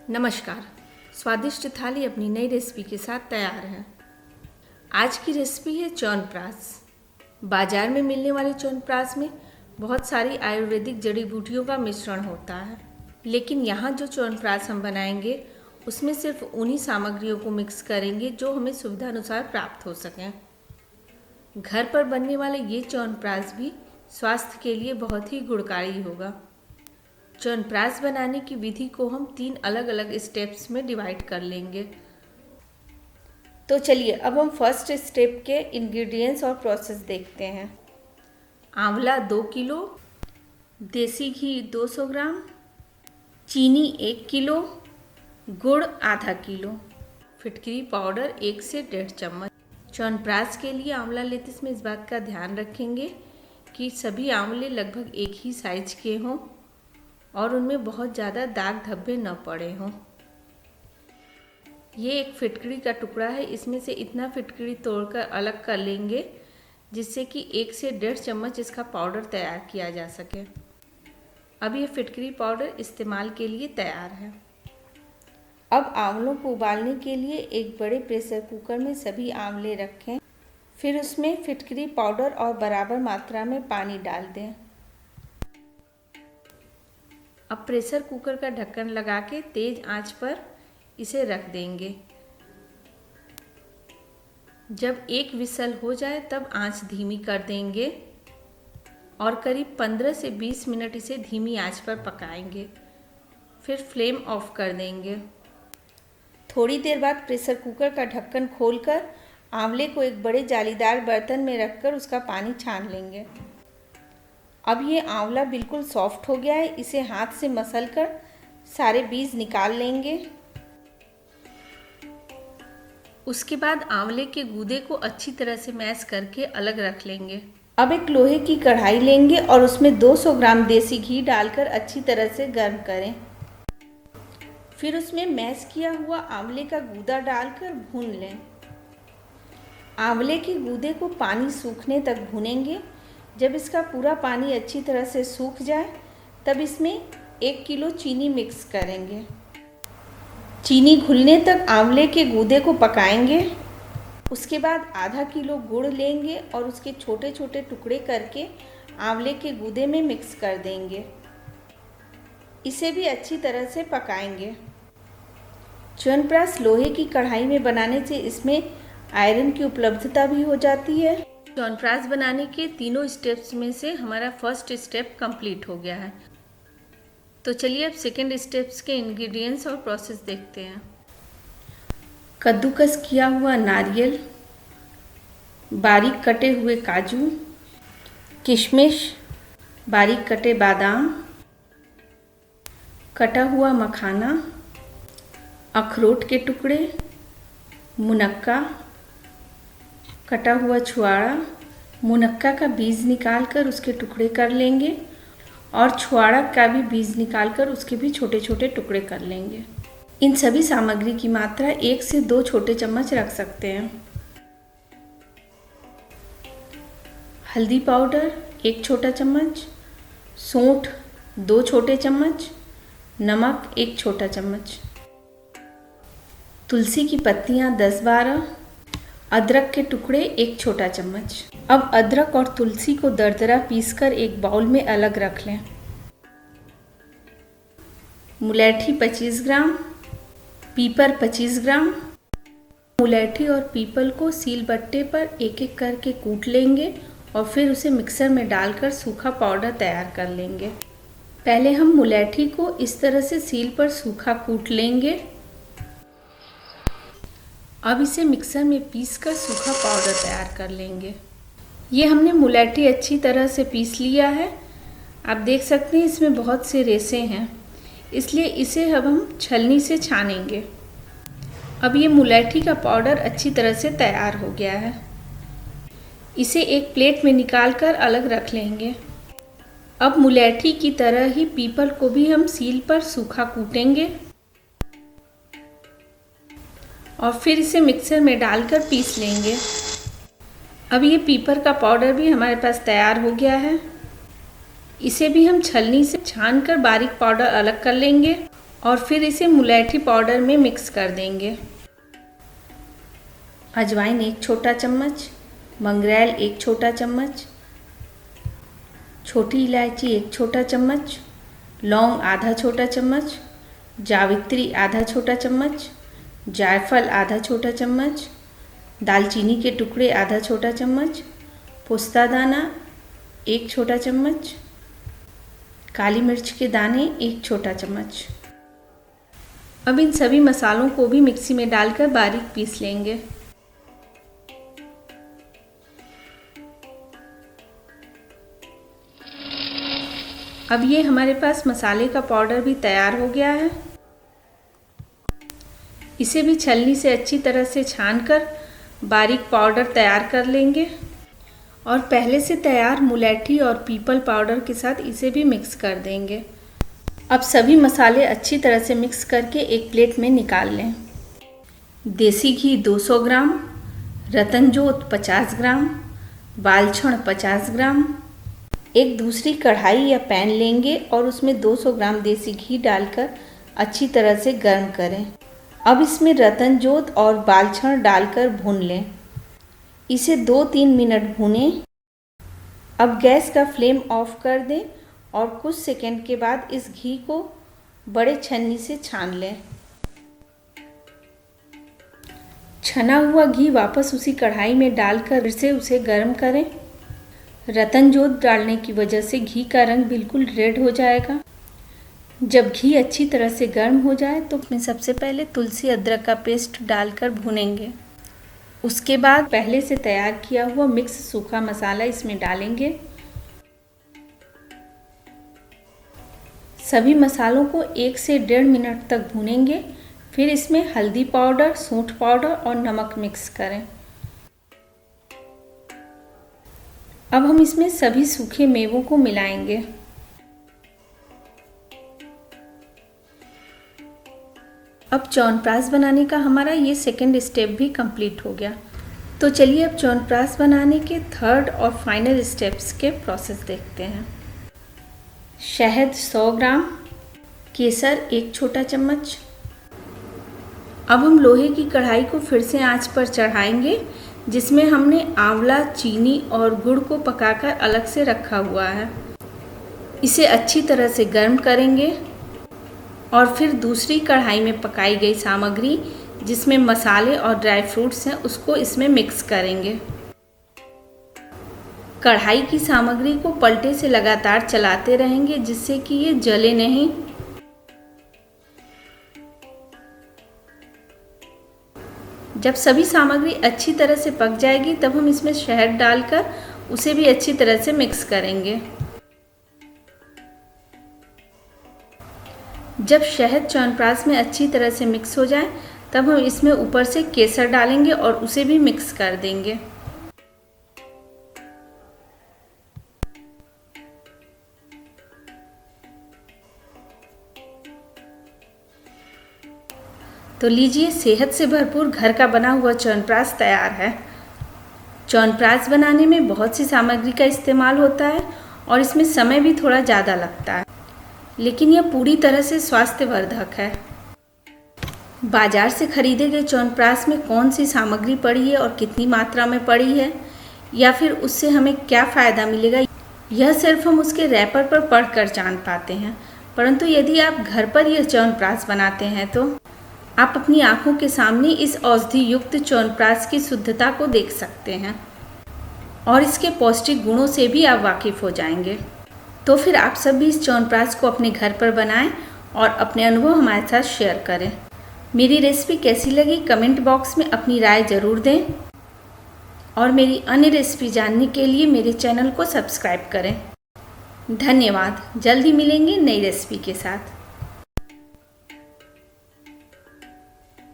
नमस्कार। स्वादिष्ट थाली अपनी नई रेसिपी के साथ तैयार है। आज की रेसिपी है च्यवनप्राश। बाजार में मिलने वाले च्यवनप्राश में बहुत सारी आयुर्वेदिक जड़ी बूटियों का मिश्रण होता है, लेकिन यहाँ जो च्यवनप्राश हम बनाएंगे उसमें सिर्फ उन्हीं सामग्रियों को मिक्स करेंगे जो हमें सुविधानुसार प्राप्त हो सकें। घर पर बनने वाले ये च्यवनप्राश भी स्वास्थ्य के लिए बहुत ही गुणकारी होगा। च्यवनप्राश बनाने की विधि को हम 3 अलग अलग स्टेप्स में डिवाइड कर लेंगे। तो चलिए अब हम फर्स्ट स्टेप के इंग्रेडिएंट्स और प्रोसेस देखते हैं। आंवला 2 किलो, देसी घी 200 ग्राम, चीनी 1 किलो, गुड़ आधा किलो, फिटकरी पाउडर 1 से 1.5 चम्मच। च्यवनप्राश के लिए आंवला लेते समय इस बात का ध्यान रखेंगे कि सभी आंवले लगभग एक ही साइज के हों और उनमें बहुत ज़्यादा दाग धब्बे न पड़े हों। ये एक फिटकरी का टुकड़ा है, इसमें से इतना फिटकरी तोड़कर अलग कर लेंगे जिससे कि 1 से 1.5 चम्मच इसका पाउडर तैयार किया जा सके। अब ये फिटकरी पाउडर इस्तेमाल के लिए तैयार है। अब आंवलों को उबालने के लिए एक बड़े प्रेशर कुकर में सभी आंवले रखें, फिर उसमें फिटकरी पाउडर और बराबर मात्रा में पानी डाल दें। अब प्रेशर कुकर का ढक्कन लगा के तेज आंच पर इसे रख देंगे। जब एक विसल हो जाए तब आंच धीमी कर देंगे और करीब 15 से 20 मिनट इसे धीमी आंच पर पकाएंगे, फिर फ्लेम ऑफ कर देंगे। थोड़ी देर बाद प्रेशर कुकर का ढक्कन खोलकर आंवले को एक बड़े जालीदार बर्तन में रखकर उसका पानी छान लेंगे। अब ये आंवला बिल्कुल सॉफ्ट हो गया है, इसे हाथ से मसलकर सारे बीज निकाल लेंगे। उसके बाद आंवले के गूदे को अच्छी तरह से मैश करके अलग रख लेंगे। अब एक लोहे की कढ़ाई लेंगे और उसमें 200 ग्राम देसी घी डालकर अच्छी तरह से गर्म करें। फिर उसमें मैश किया हुआ आंवले का गूदा डालकर भून लें। आंवले के गूदे को पानी सूखने तक भूनेंगे। जब इसका पूरा पानी अच्छी तरह से सूख जाए तब इसमें 1 किलो चीनी मिक्स करेंगे। चीनी घुलने तक आंवले के गूदे को पकाएंगे। उसके बाद आधा किलो गुड़ लेंगे और उसके छोटे छोटे टुकड़े करके आंवले के गूदे में मिक्स कर देंगे। इसे भी अच्छी तरह से पकाएंगे। च्यवनप्राश लोहे की कढ़ाई में बनाने से इसमें आयरन की उपलब्धता भी हो जाती है। च्यवनप्राश बनाने के तीनों स्टेप्स में से हमारा फर्स्ट स्टेप कंप्लीट हो गया है। तो चलिए अब सेकेंड स्टेप्स के इंग्रेडिएंट्स और प्रोसेस देखते हैं। कद्दूकस किया हुआ नारियल, बारीक कटे हुए काजू, किशमिश, बारीक कटे बादाम, कटा हुआ मखाना, अखरोट के टुकड़े, मुनक्का, कटा हुआ छुआड़ा। मुनक्का का बीज निकालकर उसके टुकड़े कर लेंगे और छुआड़ा का भी बीज निकालकर उसके भी छोटे छोटे टुकड़े कर लेंगे। इन सभी सामग्री की मात्रा 1 से 2 छोटे चम्मच रख सकते हैं। हल्दी पाउडर 1 छोटा चम्मच, सौंठ 2 छोटे चम्मच, नमक 1 छोटा चम्मच, तुलसी की पत्तियां 10-12, अदरक के टुकड़े 1 छोटा चम्मच। अब अदरक और तुलसी को दरदरा पीसकर एक बाउल में अलग रख लें। मुलैठी 25 ग्राम, पीपर 25 ग्राम। मुलैठी और पीपल को सीलबट्टे पर एक एक करके कूट लेंगे और फिर उसे मिक्सर में डालकर सूखा पाउडर तैयार कर लेंगे। पहले हम मुलैठी को इस तरह से सील पर सूखा कूट लेंगे। अब इसे मिक्सर में पीसकर सूखा पाउडर तैयार कर लेंगे। ये हमने मुलैठी अच्छी तरह से पीस लिया है। आप देख सकते हैं इसमें बहुत से रेसे हैं, इसलिए इसे अब हम छलनी से छानेंगे। अब ये मुलैठी का पाउडर अच्छी तरह से तैयार हो गया है। इसे एक प्लेट में निकालकर अलग रख लेंगे। अब मुलैठी की तरह ही पीपल को भी हम सील पर सूखा कूटेंगे और फिर इसे मिक्सर में डालकर पीस लेंगे। अब ये पीपर का पाउडर भी हमारे पास तैयार हो गया है। इसे भी हम छलनी से छानकर बारीक पाउडर अलग कर लेंगे और फिर इसे मुलैठी पाउडर में मिक्स कर देंगे। अजवाइन 1 छोटा चम्मच, मंगरेल 1 छोटा चम्मच, छोटी इलायची 1 छोटा चम्मच, लौंग आधा छोटा चम्मच, जावित्री आधा छोटा चम्मच, जायफल आधा छोटा चम्मच, दालचीनी के टुकड़े आधा छोटा चम्मच, पोस्ता दाना 1 छोटा चम्मच, काली मिर्च के दाने 1 छोटा चम्मच। अब इन सभी मसालों को भी मिक्सी में डालकर बारीक पीस लेंगे। अब ये हमारे पास मसाले का पाउडर भी तैयार हो गया है। इसे भी छलनी से अच्छी तरह से छानकर बारीक पाउडर तैयार कर लेंगे और पहले से तैयार मुलैठी और पीपल पाउडर के साथ इसे भी मिक्स कर देंगे। अब सभी मसाले अच्छी तरह से मिक्स करके एक प्लेट में निकाल लें। देसी घी 200 ग्राम, रतनजोत 50 ग्राम, बालछण 50 ग्राम। एक दूसरी कढ़ाई या पैन लेंगे और उसमें 200 ग्राम देसी घी डालकर अच्छी तरह से गर्म करें। अब इसमें रतनजोत और बालछण डालकर भून लें। इसे 2-3 मिनट भूनें। अब गैस का फ्लेम ऑफ कर दें और कुछ सेकंड के बाद इस घी को बड़े छन्नी से छान लें। छना हुआ घी वापस उसी कढ़ाई में डालकर फिर से उसे गर्म करें। रतनजोत डालने की वजह से घी का रंग बिल्कुल रेड हो जाएगा। जब घी अच्छी तरह से गर्म हो जाए तो उसमें सबसे पहले तुलसी अदरक का पेस्ट डालकर भूनेंगे। उसके बाद पहले से तैयार किया हुआ मिक्स सूखा मसाला इसमें डालेंगे। सभी मसालों को 1 से 1.5 मिनट तक भूनेंगे। फिर इसमें हल्दी पाउडर, सूंठ पाउडर और नमक मिक्स करें। अब हम इसमें सभी सूखे मेवों को मिलाएंगे। अब च्यवनप्राश बनाने का हमारा ये सेकंड स्टेप भी कंप्लीट हो गया। तो चलिए अब च्यवनप्राश बनाने के थर्ड और फाइनल स्टेप्स के प्रोसेस देखते हैं। शहद 100 ग्राम, केसर 1 छोटा चम्मच। अब हम लोहे की कढ़ाई को फिर से आंच पर चढ़ाएंगे जिसमें हमने आंवला, चीनी और गुड़ को पकाकर अलग से रखा हुआ है। इसे अच्छी तरह से गर्म करेंगे और फिर दूसरी कढ़ाई में पकाई गई सामग्री जिसमें मसाले और ड्राई फ्रूट्स हैं उसको इसमें मिक्स करेंगे। कढ़ाई की सामग्री को पलटे से लगातार चलाते रहेंगे जिससे कि ये जले नहीं। जब सभी सामग्री अच्छी तरह से पक जाएगी तब हम इसमें शहद डालकर उसे भी अच्छी तरह से मिक्स करेंगे। जब शहद च्यवनप्राश में अच्छी तरह से मिक्स हो जाए तब हम इसमें ऊपर से केसर डालेंगे और उसे भी मिक्स कर देंगे। तो लीजिए, सेहत से भरपूर घर का बना हुआ च्यवनप्राश तैयार है। च्यवनप्राश बनाने में बहुत सी सामग्री का इस्तेमाल होता है और इसमें समय भी थोड़ा ज़्यादा लगता है, लेकिन यह पूरी तरह से स्वास्थ्यवर्धक है। बाजार से खरीदे गए च्यवनप्राश में कौन सी सामग्री पड़ी है और कितनी मात्रा में पड़ी है या फिर उससे हमें क्या फ़ायदा मिलेगा, यह सिर्फ हम उसके रैपर पर पढ़कर जान पाते हैं। परंतु यदि आप घर पर यह च्यवनप्राश बनाते हैं तो आप अपनी आंखों के सामने इस औषधि युक्त च्यवनप्राश की शुद्धता को देख सकते हैं और इसके पौष्टिक गुणों से भी आप वाकिफ़ हो जाएंगे। तो फिर आप सब भी इस च्यवनप्राश को अपने घर पर बनाएं और अपने अनुभव हमारे साथ शेयर करें। मेरी रेसिपी कैसी लगी कमेंट बॉक्स में अपनी राय ज़रूर दें और मेरी अन्य रेसिपी जानने के लिए मेरे चैनल को सब्सक्राइब करें। धन्यवाद। जल्दी मिलेंगे नई रेसिपी के साथ।